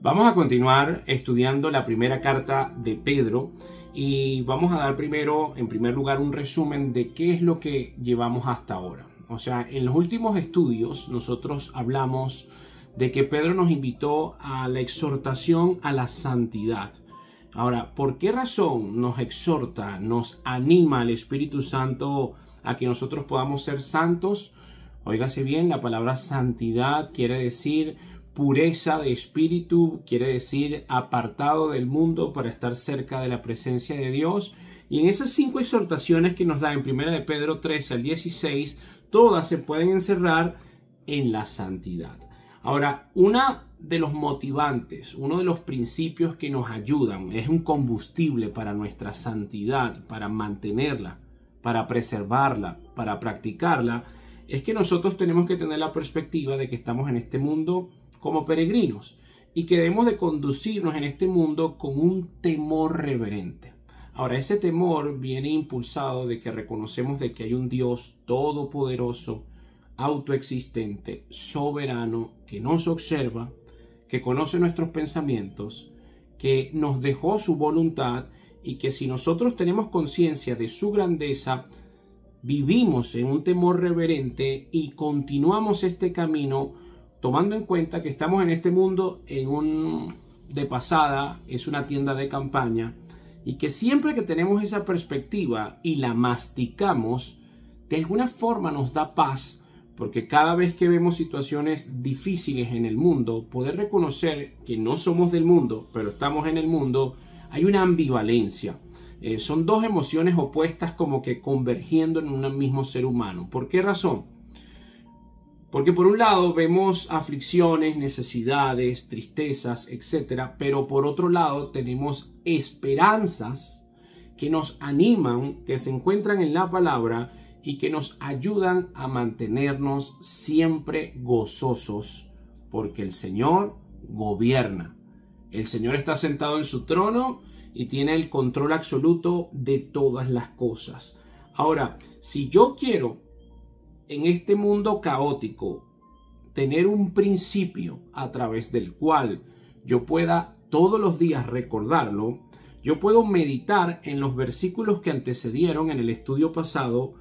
Vamos a continuar estudiando la primera carta de Pedro y vamos a dar en primer lugar, un resumen de qué es lo que llevamos hasta ahora. O sea, en los últimos estudios nosotros hablamos de que Pedro nos invitó a la exhortación a la santidad. Ahora, ¿por qué razón nos exhorta, nos anima el Espíritu Santo a que nosotros podamos ser santos? Óigase bien, la palabra santidad quiere decir pureza de espíritu, quiere decir apartado del mundo para estar cerca de la presencia de Dios. Y en esas 5 exhortaciones que nos da en 1 de Pedro 13 al 16, todas se pueden encerrar en la santidad. Ahora, uno de los motivantes, uno de los principios que nos ayudan, es un combustible para nuestra santidad, para mantenerla, para preservarla, para practicarla, es que nosotros tenemos que tener la perspectiva de que estamos en este mundo como peregrinos y que debemos de conducirnos en este mundo con un temor reverente. Ahora, ese temor viene impulsado de que reconocemos de que hay un Dios todopoderoso, autoexistente, soberano, que nos observa, que conoce nuestros pensamientos, que nos dejó su voluntad y que si nosotros tenemos conciencia de su grandeza, vivimos en un temor reverente y continuamos este camino tomando en cuenta que estamos en este mundo de pasada, es una tienda de campaña, y que siempre que tenemos esa perspectiva y la masticamos, de alguna forma nos da paz, porque cada vez que vemos situaciones difíciles en el mundo, poder reconocer que no somos del mundo, pero estamos en el mundo, hay una ambivalencia. Son dos emociones opuestas como que convergiendo en un mismo ser humano. ¿Por qué razón? Porque por un lado vemos aflicciones, necesidades, tristezas, etc. Pero por otro lado tenemos esperanzas que nos animan, que se encuentran en la palabra y que nos ayudan a mantenernos siempre gozosos, porque el Señor gobierna. El Señor está sentado en su trono y tiene el control absoluto de todas las cosas. Ahora, si yo quiero en este mundo caótico tener un principio a través del cual yo pueda todos los días recordarlo, yo puedo meditar en los versículos que antecedieron en el estudio pasado.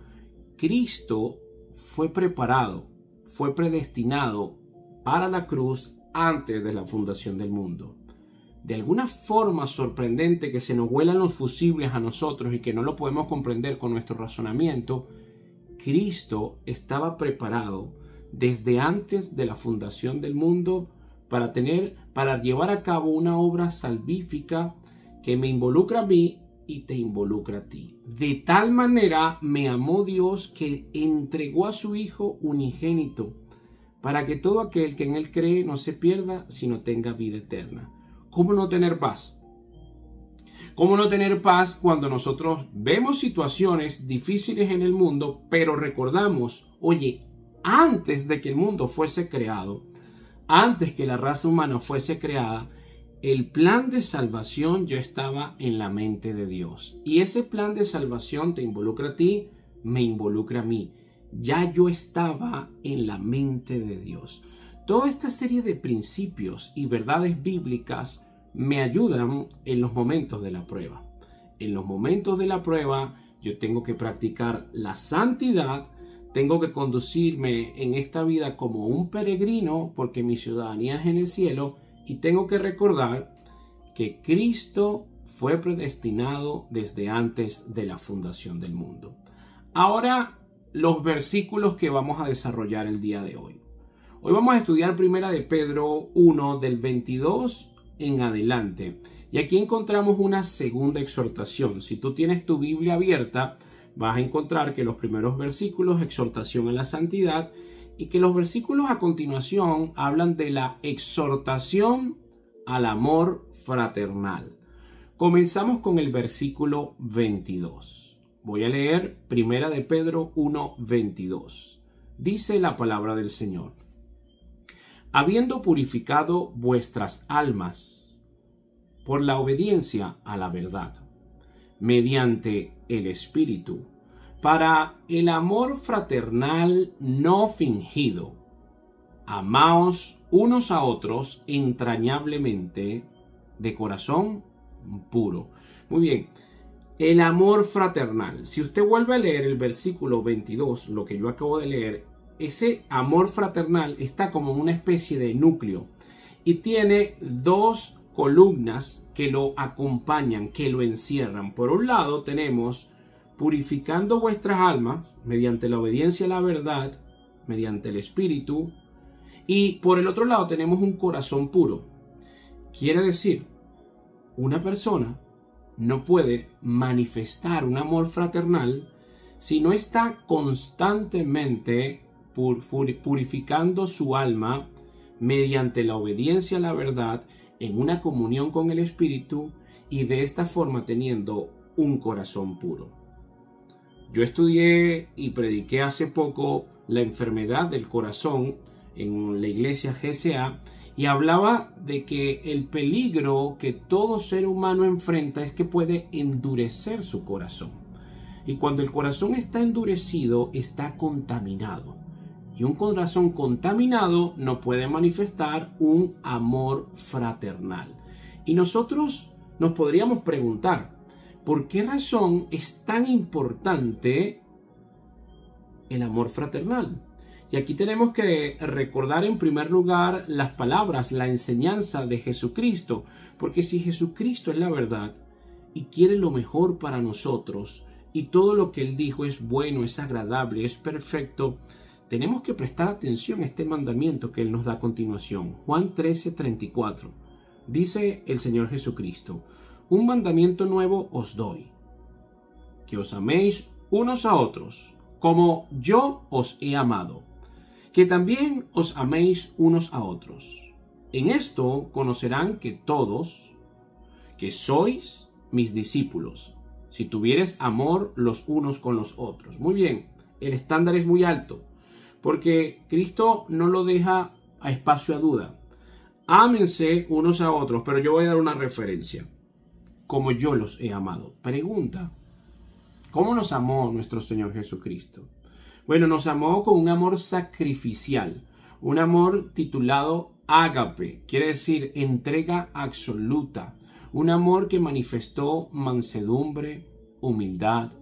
Cristo fue preparado, fue predestinado para la cruz antes de la fundación del mundo. De alguna forma sorprendente que se nos vuelan los fusibles a nosotros y que no lo podemos comprender con nuestro razonamiento, Cristo estaba preparado desde antes de la fundación del mundo para llevar a cabo una obra salvífica que me involucra a mí y te involucra a ti. De tal manera me amó Dios que entregó a su Hijo unigénito para que todo aquel que en él cree no se pierda, sino tenga vida eterna. ¿Cómo no tener paz? ¿Cómo no tener paz cuando nosotros vemos situaciones difíciles en el mundo, pero recordamos, oye, antes de que el mundo fuese creado, antes que la raza humana fuese creada, el plan de salvación ya estaba en la mente de Dios. Y ese plan de salvación te involucra a ti, me involucra a mí. Ya yo estaba en la mente de Dios. Toda esta serie de principios y verdades bíblicas me ayudan en los momentos de la prueba. En los momentos de la prueba yo tengo que practicar la santidad, tengo que conducirme en esta vida como un peregrino porque mi ciudadanía es en el cielo y tengo que recordar que Cristo fue predestinado desde antes de la fundación del mundo. Ahora, los versículos que vamos a desarrollar el día de hoy. Hoy vamos a estudiar 1 de Pedro 1 del 22 en adelante. Y aquí encontramos una segunda exhortación. Si tú tienes tu Biblia abierta, vas a encontrar que los primeros versículos, exhortación a la santidad, y que los versículos a continuación hablan de la exhortación al amor fraternal. Comenzamos con el versículo 22. Voy a leer 1 de Pedro 1, 22. Dice la palabra del Señor: habiendo purificado vuestras almas por la obediencia a la verdad, mediante el Espíritu, para el amor fraternal no fingido, amaos unos a otros entrañablemente de corazón puro. Muy bien, el amor fraternal. Si usted vuelve a leer el versículo 22, lo que yo acabo de leer, ese amor fraternal está como una especie de núcleo y tiene dos columnas que lo acompañan, que lo encierran. Por un lado tenemos purificando vuestras almas mediante la obediencia a la verdad, mediante el Espíritu. Y por el otro lado tenemos un corazón puro. Quiere decir, una persona no puede manifestar un amor fraternal si no está constantemente purificando su alma mediante la obediencia a la verdad en una comunión con el Espíritu y de esta forma teniendo un corazón puro. Yo estudié y prediqué hace poco la enfermedad del corazón en la iglesia GCA y hablaba de que el peligro que todo ser humano enfrenta es que puede endurecer su corazón. Y cuando el corazón está endurecido, está contaminado. Y un corazón contaminado no puede manifestar un amor fraternal. Y nosotros nos podríamos preguntar, ¿por qué razón es tan importante el amor fraternal? Y aquí tenemos que recordar en primer lugar las palabras, la enseñanza de Jesucristo, porque si Jesucristo es la verdad y quiere lo mejor para nosotros y todo lo que Él dijo es bueno, es agradable, es perfecto, tenemos que prestar atención a este mandamiento que Él nos da a continuación. Juan 13:34. Dice el Señor Jesucristo, un mandamiento nuevo os doy, que os améis unos a otros, como yo os he amado, que también os améis unos a otros. En esto conocerán que todos, que sois mis discípulos, si tuvieres amor los unos con los otros. Muy bien, el estándar es muy alto, porque Cristo no lo deja a espacio a duda. Ámense unos a otros, pero yo voy a dar una referencia. Como yo los he amado. Pregunta, ¿cómo nos amó nuestro Señor Jesucristo? Bueno, nos amó con un amor sacrificial, un amor titulado ágape, quiere decir entrega absoluta, un amor que manifestó mansedumbre, humildad,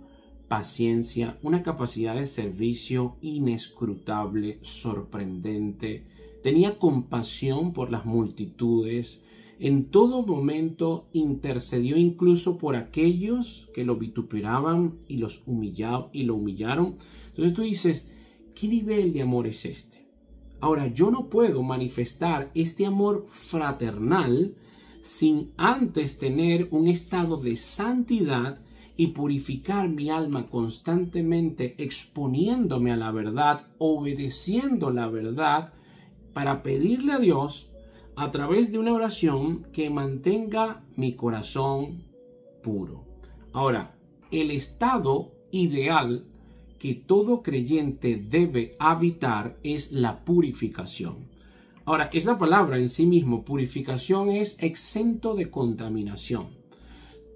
paciencia, una capacidad de servicio inescrutable, sorprendente, tenía compasión por las multitudes, en todo momento intercedió incluso por aquellos que lo vituperaban y lo humillaron. Entonces tú dices, ¿qué nivel de amor es este? Ahora, yo no puedo manifestar este amor fraternal sin antes tener un estado de santidad y purificar mi alma constantemente, exponiéndome a la verdad, obedeciendo la verdad, para pedirle a Dios a través de una oración que mantenga mi corazón puro. Ahora, el estado ideal que todo creyente debe habitar es la purificación. Ahora, esa palabra en sí mismo, purificación, es exento de contaminación.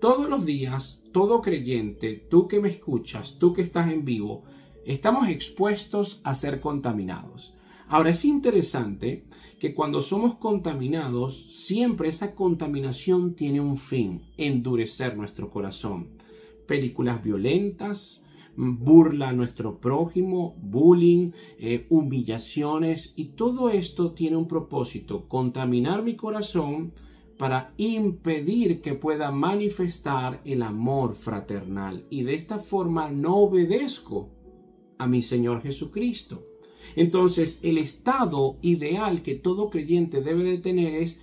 Todos los días, todo creyente, tú que me escuchas, tú que estás en vivo, estamos expuestos a ser contaminados. Ahora, es interesante que cuando somos contaminados, siempre esa contaminación tiene un fin: endurecer nuestro corazón. Películas violentas, burla a nuestro prójimo, bullying, humillaciones, y todo esto tiene un propósito: contaminar mi corazón para impedir que pueda manifestar el amor fraternal, y de esta forma no obedezco a mi Señor Jesucristo. Entonces, el estado ideal que todo creyente debe de tener es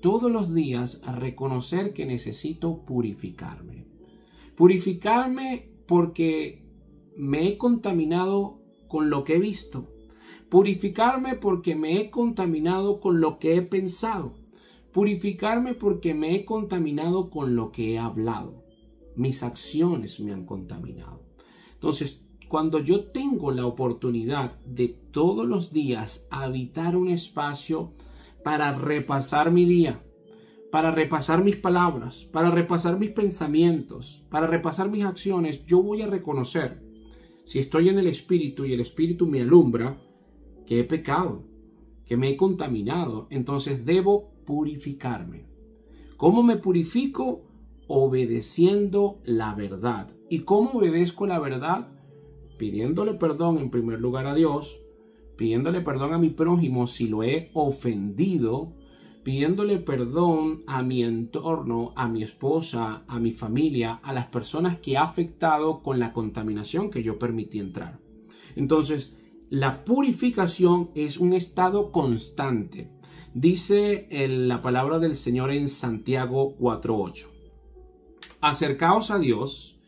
todos los días reconocer que necesito purificarme. Purificarme porque me he contaminado con lo que he visto. Purificarme porque me he contaminado con lo que he pensado. Purificarme porque me he contaminado con lo que he hablado. Mis acciones me han contaminado. Entonces, cuando yo tengo la oportunidad de todos los días habitar un espacio para repasar mi día, para repasar mis palabras, para repasar mis pensamientos, para repasar mis acciones, yo voy a reconocer, si estoy en el Espíritu y el Espíritu me alumbra, que he pecado, que me he contaminado, entonces debo purificarme. ¿Cómo me purifico? Obedeciendo la verdad. ¿Y cómo obedezco la verdad? Pidiéndole perdón en primer lugar a Dios, pidiéndole perdón a mi prójimo si lo he ofendido, pidiéndole perdón a mi entorno, a mi esposa, a mi familia, a las personas que ha afectado con la contaminación que yo permití entrar. Entonces, la purificación es un estado constante. Dice la palabra del Señor en Santiago 4:8. Acercaos a Dios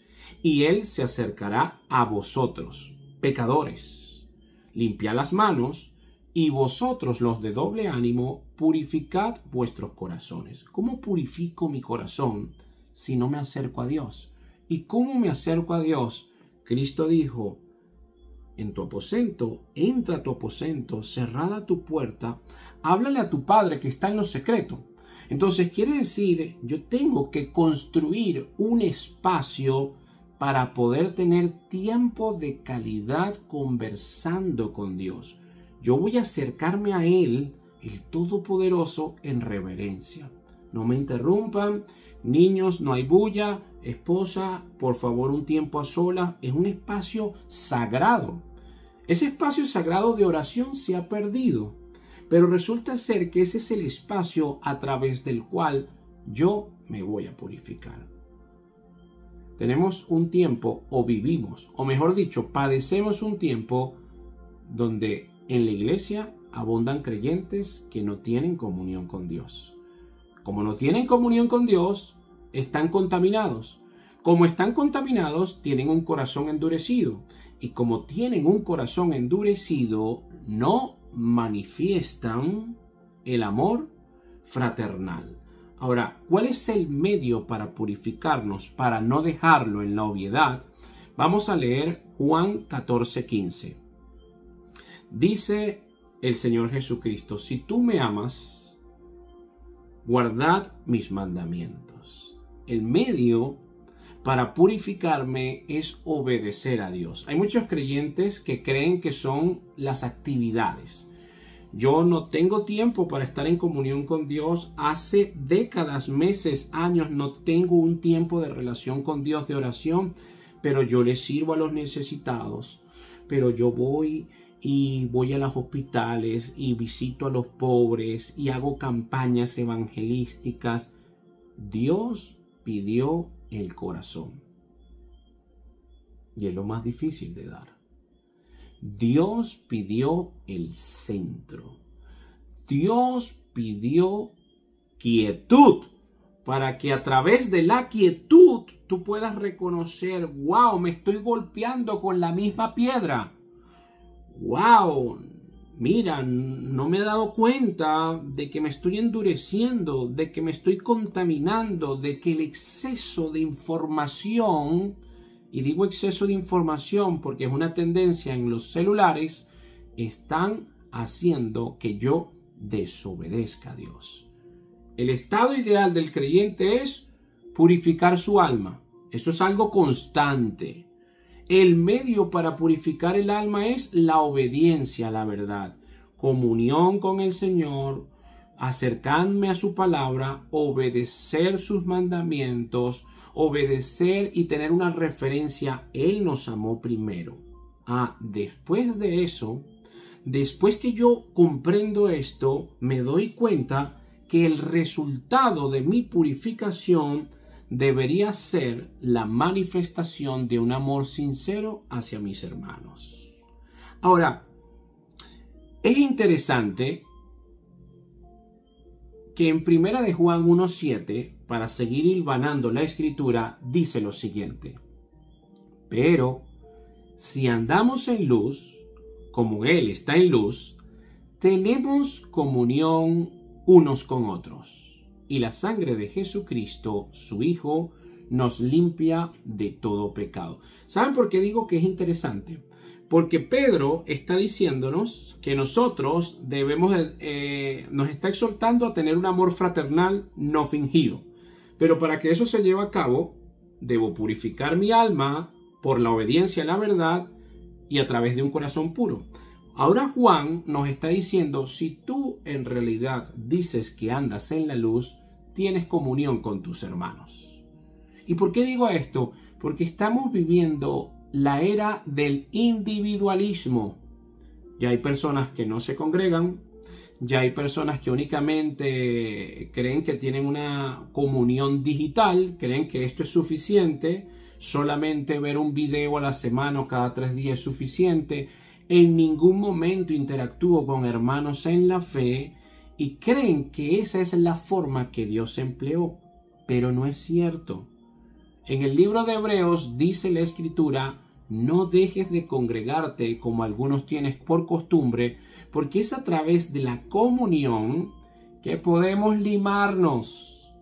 y Él se acercará a vosotros, pecadores. Limpiad las manos y vosotros, los de doble ánimo, purificad vuestros corazones. ¿Cómo purifico mi corazón si no me acerco a Dios? ¿Y cómo me acerco a Dios? Cristo dijo: en tu aposento, entra a tu aposento, cerrada tu puerta, háblale a tu Padre que está en lo secreto. Entonces quiere decir, yo tengo que construir un espacio para poder tener tiempo de calidad conversando con Dios. Yo voy a acercarme a Él, el Todopoderoso, en reverencia. No me interrumpan, niños, no hay bulla, esposa, por favor, un tiempo a solas. Es un espacio sagrado. Ese espacio sagrado de oración se ha perdido, pero resulta ser que ese es el espacio a través del cual yo me voy a purificar. Tenemos un tiempo, o vivimos, o mejor dicho, padecemos un tiempo donde en la iglesia abundan creyentes que no tienen comunión con Dios. Como no tienen comunión con Dios, están contaminados. Como están contaminados, tienen un corazón endurecido. Y como tienen un corazón endurecido, no manifiestan el amor fraternal. Ahora, ¿cuál es el medio para purificarnos, para no dejarlo en la obviedad? Vamos a leer Juan 14:15. Dice el Señor Jesucristo: si tú me amas, guardad mis mandamientos. El medio para purificarme es obedecer a Dios. Hay muchos creyentes que creen que son las actividades. Yo no tengo tiempo para estar en comunión con Dios. Hace décadas, meses, años no tengo un tiempo de relación con Dios, de oración, pero yo le sirvo a los necesitados. Pero yo voy a los hospitales y visito a los pobres y hago campañas evangelísticas. Dios pidió el corazón. Y es lo más difícil de dar. Dios pidió el centro. Dios pidió quietud para que a través de la quietud tú puedas reconocer: wow, me estoy golpeando con la misma piedra. Wow, mira, no me he dado cuenta de que me estoy endureciendo, de que me estoy contaminando, de que el exceso de información, y digo exceso de información porque es una tendencia en los celulares, están haciendo que yo desobedezca a Dios. El estado ideal del creyente es purificar su alma. Eso es algo constante. El medio para purificar el alma es la obediencia a la verdad, comunión con el Señor, acercarme a su palabra, obedecer sus mandamientos, obedecer y tener una referencia. Él nos amó primero. Después de eso, después que yo comprendo esto, me doy cuenta que el resultado de mi purificación debería ser la manifestación de un amor sincero hacia mis hermanos. Ahora, es interesante que en Primera de Juan 1:7, para seguir hilvanando la escritura, dice lo siguiente: pero si andamos en luz, como Él está en luz, tenemos comunión unos con otros. Y la sangre de Jesucristo, su Hijo, nos limpia de todo pecado. ¿Saben por qué digo que es interesante? Porque Pedro está diciéndonos que nosotros nos está exhortando a tener un amor fraternal no fingido. Pero para que eso se lleve a cabo, debo purificar mi alma por la obediencia a la verdad y a través de un corazón puro. Ahora Juan nos está diciendo, si tú en realidad dices que andas en la luz, tienes comunión con tus hermanos. ¿Y por qué digo esto? Porque estamos viviendo la era del individualismo. Ya hay personas que no se congregan, ya hay personas que únicamente creen que tienen una comunión digital, creen que esto es suficiente, solamente ver un video a la semana o cada 3 días es suficiente. En ningún momento interactúo con hermanos en la fe y creen que esa es la forma que Dios empleó, pero no es cierto. En el libro de Hebreos dice la Escritura, no dejes de congregarte como algunos tienes por costumbre, porque es a través de la comunión que podemos limarnos,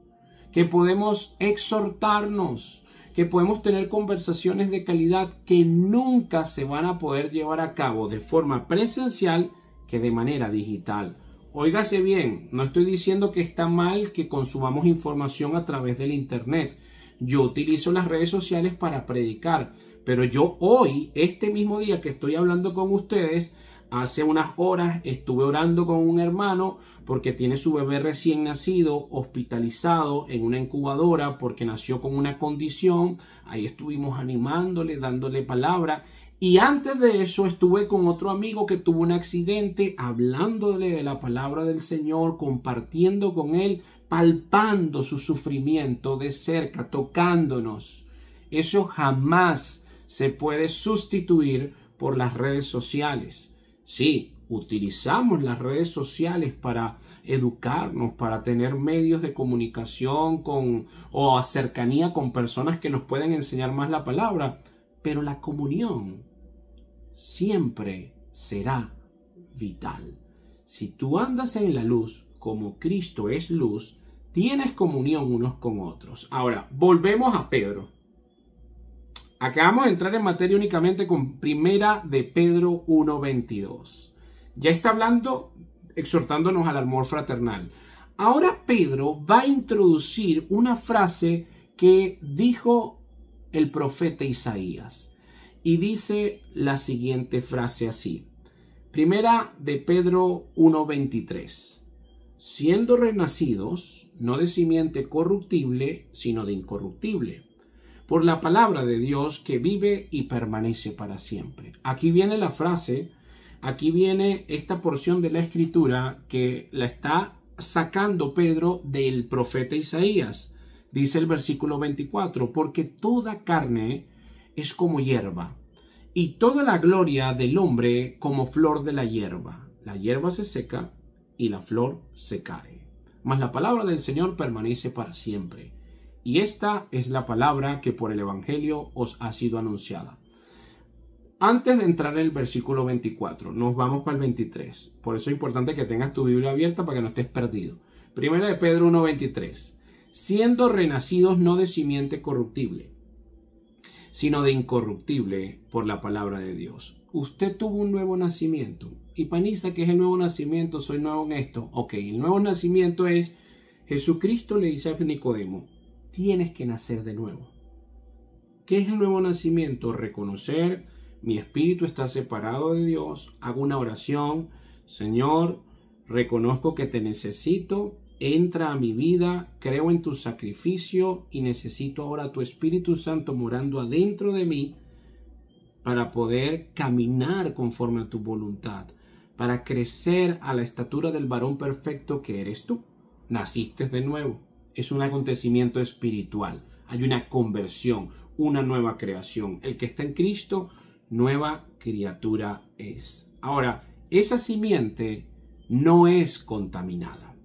que podemos exhortarnos, que podemos tener conversaciones de calidad que nunca se van a poder llevar a cabo de forma presencial que de manera digital. Óigase bien, no estoy diciendo que está mal que consumamos información a través del internet. Yo utilizo las redes sociales para predicar, pero yo hoy, este mismo día que estoy hablando con ustedes, hace unas horas estuve orando con un hermano porque tiene su bebé recién nacido, hospitalizado en una incubadora porque nació con una condición. Ahí estuvimos animándole, dándole palabra. Y antes de eso estuve con otro amigo que tuvo un accidente, hablándole de la palabra del Señor, compartiendo con él, palpando su sufrimiento de cerca, tocándonos. Eso jamás se puede sustituir por las redes sociales. Sí, utilizamos las redes sociales para educarnos, para tener medios de comunicación o cercanía con personas que nos pueden enseñar más la palabra, pero la comunión siempre será vital. Si tú andas en la luz como Cristo es luz, tienes comunión unos con otros. Ahora, volvemos a Pedro. Acabamos de entrar en materia únicamente con Primera de Pedro 1:22. Ya está hablando, exhortándonos al amor fraternal. Ahora Pedro va a introducir una frase que dijo el profeta Isaías. Y dice la siguiente frase así. Primera de Pedro 1:23. Siendo renacidos, no de simiente corruptible, sino de incorruptible, por la palabra de Dios que vive y permanece para siempre. Aquí viene la frase, aquí viene esta porción de la Escritura que la está sacando Pedro del profeta Isaías. Dice el versículo 24, porque toda carne es como hierba, y toda la gloria del hombre como flor de la hierba. La hierba se seca y la flor se cae, mas la palabra del Señor permanece para siempre. Y esta es la palabra que por el Evangelio os ha sido anunciada. Antes de entrar en el versículo 24, nos vamos para el 23. Por eso es importante que tengas tu Biblia abierta para que no estés perdido. Primera de Pedro 1:23. Siendo renacidos no de simiente corruptible, sino de incorruptible por la palabra de Dios. Usted tuvo un nuevo nacimiento. Y Panisa, ¿qué es el nuevo nacimiento? Soy nuevo en esto. Ok, el nuevo nacimiento es, Jesucristo le dice a Nicodemo, tienes que nacer de nuevo. ¿Qué es el nuevo nacimiento? Reconocer, mi espíritu está separado de Dios, hago una oración, Señor, reconozco que te necesito, entra a mi vida, creo en tu sacrificio y necesito ahora tu Espíritu Santo morando adentro de mí para poder caminar conforme a tu voluntad, para crecer a la estatura del varón perfecto que eres tú. Naciste de nuevo. Es un acontecimiento espiritual. Hay una conversión, una nueva creación. El que está en Cristo, nueva criatura es. Ahora, esa simiente no es contaminada.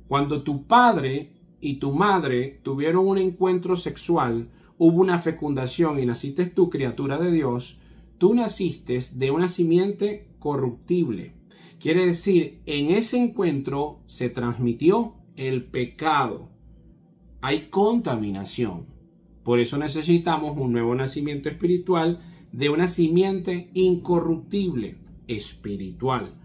Cuando tu padre y tu madre tuvieron un encuentro sexual, hubo una fecundación y naciste tú, criatura de Dios, tú naciste de una simiente corruptible. Quiere decir, en ese encuentro se transmitió el pecado. Hay contaminación. Por eso necesitamos un nuevo nacimiento espiritual de una simiente incorruptible, espiritual.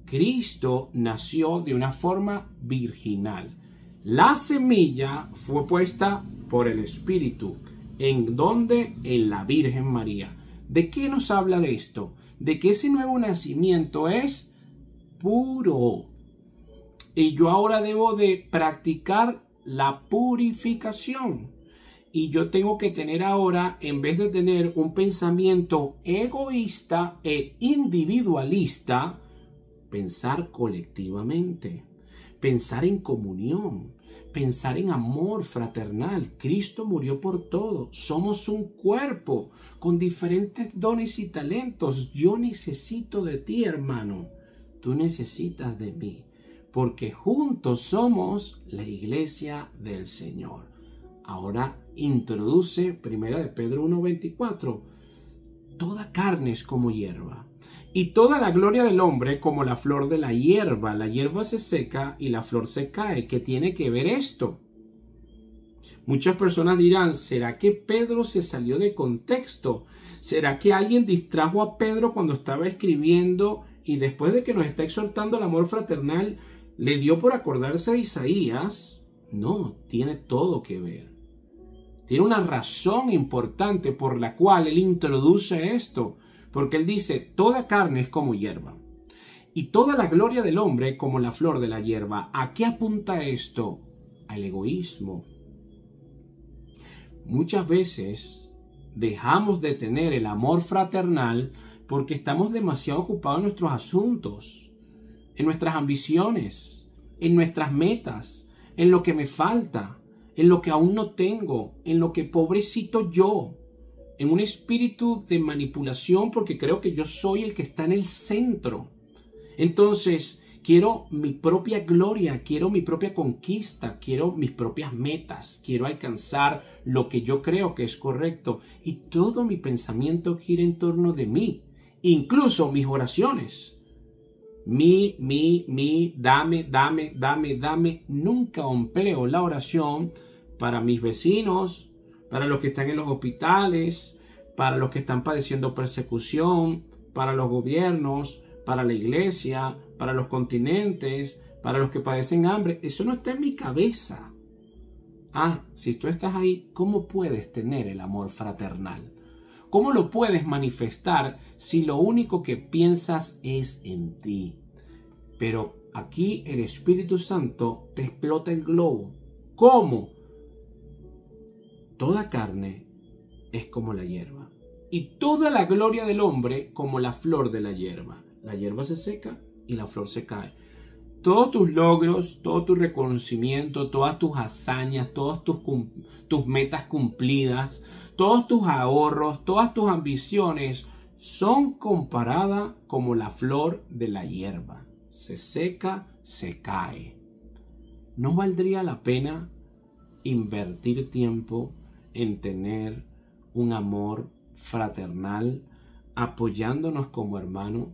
Cristo nació de una forma virginal. La semilla fue puesta por el Espíritu. ¿En dónde? En la Virgen María. ¿De qué nos habla de esto? De que ese nuevo nacimiento es puro. Y yo ahora debo de practicar la purificación. Y yo tengo que tener ahora, en vez de tener un pensamiento egoísta e individualista, pensar colectivamente, pensar en comunión, pensar en amor fraternal. Cristo murió por todo. Somos un cuerpo con diferentes dones y talentos. Yo necesito de ti, hermano. Tú necesitas de mí, porque juntos somos la iglesia del Señor. Ahora introduce 1 de Pedro 1:24. Toda carne es como hierba, y toda la gloria del hombre como la flor de la hierba. La hierba se seca y la flor se cae. ¿Qué tiene que ver esto? Muchas personas dirán, ¿será que Pedro se salió de contexto? ¿Será que alguien distrajo a Pedro cuando estaba escribiendo y después de que nos está exhortando al amor fraternal, le dio por acordarse de Isaías? No, tiene todo que ver. Tiene una razón importante por la cual él introduce esto. Porque él dice, toda carne es como hierba, y toda la gloria del hombre como la flor de la hierba. ¿A qué apunta esto? Al egoísmo. Muchas veces dejamos de tener el amor fraternal porque estamos demasiado ocupados en nuestros asuntos, en nuestras ambiciones, en nuestras metas, en lo que me falta, en lo que aún no tengo, en lo que pobrecito yo, en un espíritu de manipulación porque creo que yo soy el que está en el centro. Entonces, quiero mi propia gloria, quiero mi propia conquista, quiero mis propias metas, quiero alcanzar lo que yo creo que es correcto. Y todo mi pensamiento gira en torno de mí, incluso mis oraciones. Dame. Nunca empleo la oración para mis vecinos, para los que están en los hospitales, para los que están padeciendo persecución, para los gobiernos, para la iglesia, para los continentes, para los que padecen hambre. Eso no está en mi cabeza. Si tú estás ahí, ¿cómo puedes tener el amor fraternal? ¿Cómo lo puedes manifestar si lo único que piensas es en ti? Pero aquí el Espíritu Santo te explota el globo. ¿Cómo? Toda carne es como la hierba, y toda la gloria del hombre como la flor de la hierba. La hierba se seca y la flor se cae. Todos tus logros, todo tu reconocimiento, todas tus hazañas, todas tus metas cumplidas, todos tus ahorros, todas tus ambiciones son comparadas como la flor de la hierba. Se seca, se cae. ¿No valdría la pena invertir tiempo en tener un amor fraternal, apoyándonos como hermanos,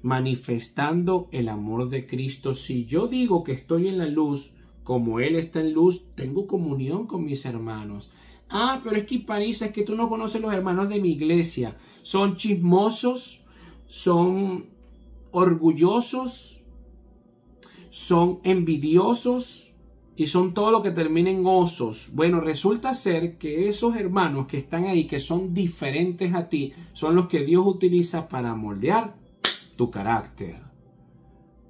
manifestando el amor de Cristo? Si yo digo que estoy en la luz, como Él está en luz, tengo comunión con mis hermanos. Pero es que París, es que tú no conoces los hermanos de mi iglesia. Son chismosos, son orgullosos, son envidiosos, y son todo lo que termina en osos. Bueno, resulta ser que esos hermanos que están ahí, que son diferentes a ti, son los que Dios utiliza para moldear tu carácter.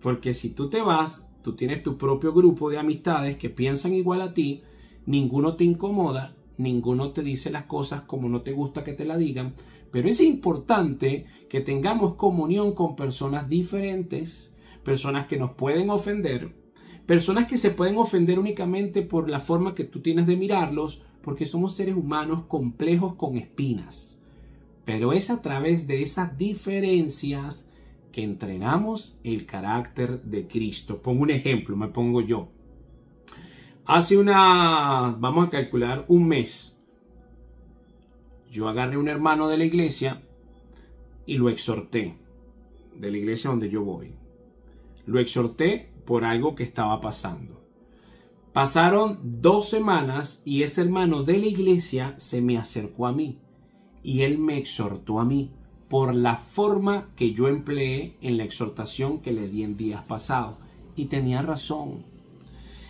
Porque si tú te vas, tú tienes tu propio grupo de amistades que piensan igual a ti, ninguno te incomoda, ninguno te dice las cosas como no te gusta que te la digan, pero es importante que tengamos comunión con personas diferentes, personas que nos pueden ofender, personas que se pueden ofender únicamente por la forma que tú tienes de mirarlos, porque somos seres humanos complejos con espinas. Pero es a través de esas diferencias que entrenamos el carácter de Cristo. Pongo un ejemplo, me pongo yo. Vamos a calcular un mes. Yo agarré un hermano de la iglesia y lo exhorté, de la iglesia donde yo voy. Lo exhorté por algo que estaba pasando. Pasaron 2 semanas y ese hermano de la iglesia se me acercó a mí y él me exhortó a mí por la forma que yo empleé en la exhortación que le di en días pasados. Y tenía razón.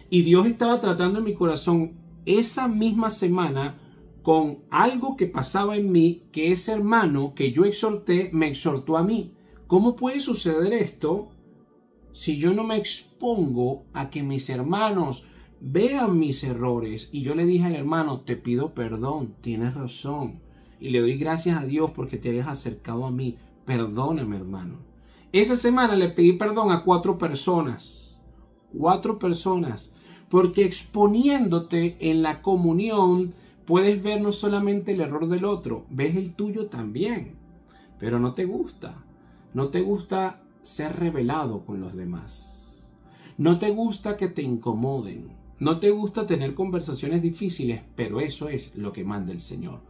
Y Dios estaba tratando en mi corazón esa misma semana con algo que pasaba en mí, que ese hermano que yo exhorté me exhortó a mí. ¿Cómo puede suceder esto si yo no me expongo a que mis hermanos vean mis errores? Y yo le dije al hermano, te pido perdón, tienes razón. Y le doy gracias a Dios porque te hayas acercado a mí. Perdóname, hermano. Esa semana le pedí perdón a 4 personas. 4 personas. Porque exponiéndote en la comunión, puedes ver no solamente el error del otro, ves el tuyo también. Pero no te gusta. No te gusta ser revelado con los demás. No te gusta que te incomoden. No te gusta tener conversaciones difíciles, pero eso es lo que manda el Señor.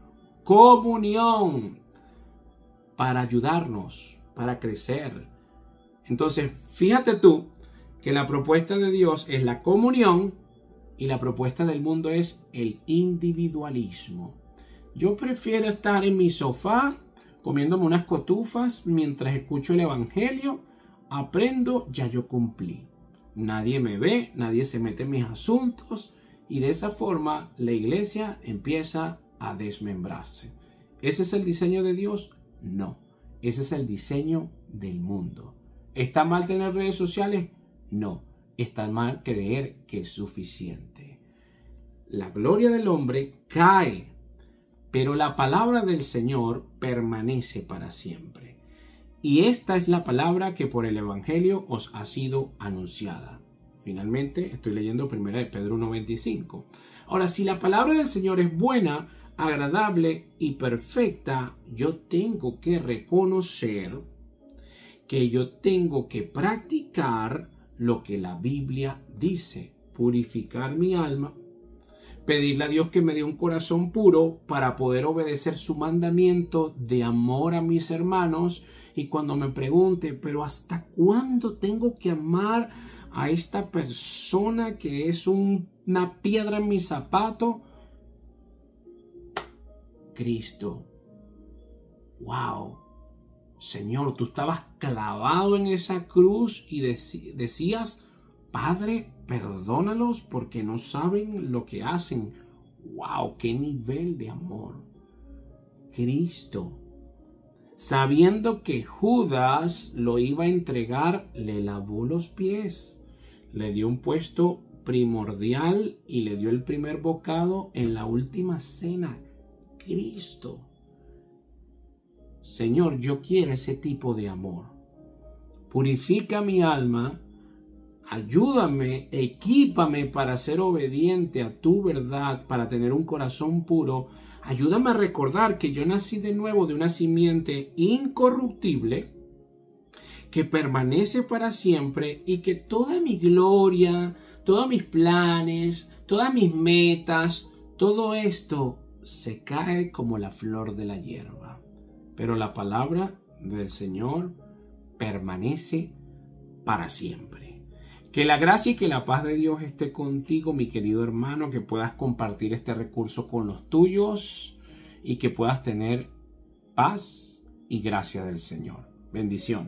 Comunión para ayudarnos, para crecer. Entonces, fíjate tú que la propuesta de Dios es la comunión y la propuesta del mundo es el individualismo. Yo prefiero estar en mi sofá comiéndome unas cotufas mientras escucho el evangelio, aprendo, ya yo cumplí. Nadie me ve, nadie se mete en mis asuntos y de esa forma la iglesia empieza a desmembrarse. ¿Ese es el diseño de Dios? No, ese es el diseño del mundo. ¿Está mal tener redes sociales? No, está mal creer que es suficiente. La gloria del hombre cae, pero la palabra del Señor permanece para siempre. Y esta es la palabra que por el Evangelio os ha sido anunciada. Finalmente, estoy leyendo 1 de Pedro 1:25. Ahora, si la palabra del Señor es buena, agradable y perfecta, yo tengo que reconocer que yo tengo que practicar lo que la Biblia dice, purificar mi alma, pedirle a Dios que me dé un corazón puro para poder obedecer su mandamiento de amor a mis hermanos. Y cuando me pregunte, pero ¿hasta cuándo tengo que amar a esta persona que es una piedra en mi zapato? Cristo. ¡Wow! Señor, tú estabas clavado en esa cruz y decías, Padre, perdónalos porque no saben lo que hacen. ¡Wow! ¡Qué nivel de amor! Cristo, sabiendo que Judas lo iba a entregar, le lavó los pies, le dio un puesto primordial y le dio el primer bocado en la última cena. Cristo. Señor, yo quiero ese tipo de amor. Purifica mi alma, ayúdame, equípame para ser obediente a tu verdad, para tener un corazón puro. Ayúdame a recordar que yo nací de nuevo de una simiente incorruptible, que permanece para siempre y que toda mi gloria, todos mis planes, todas mis metas, todo esto se cae como la flor de la hierba. Pero la palabra del Señor permanece para siempre. Que la gracia y que la paz de Dios esté contigo, mi querido hermano, que puedas compartir este recurso con los tuyos y que puedas tener paz y gracia del Señor. Bendiciones.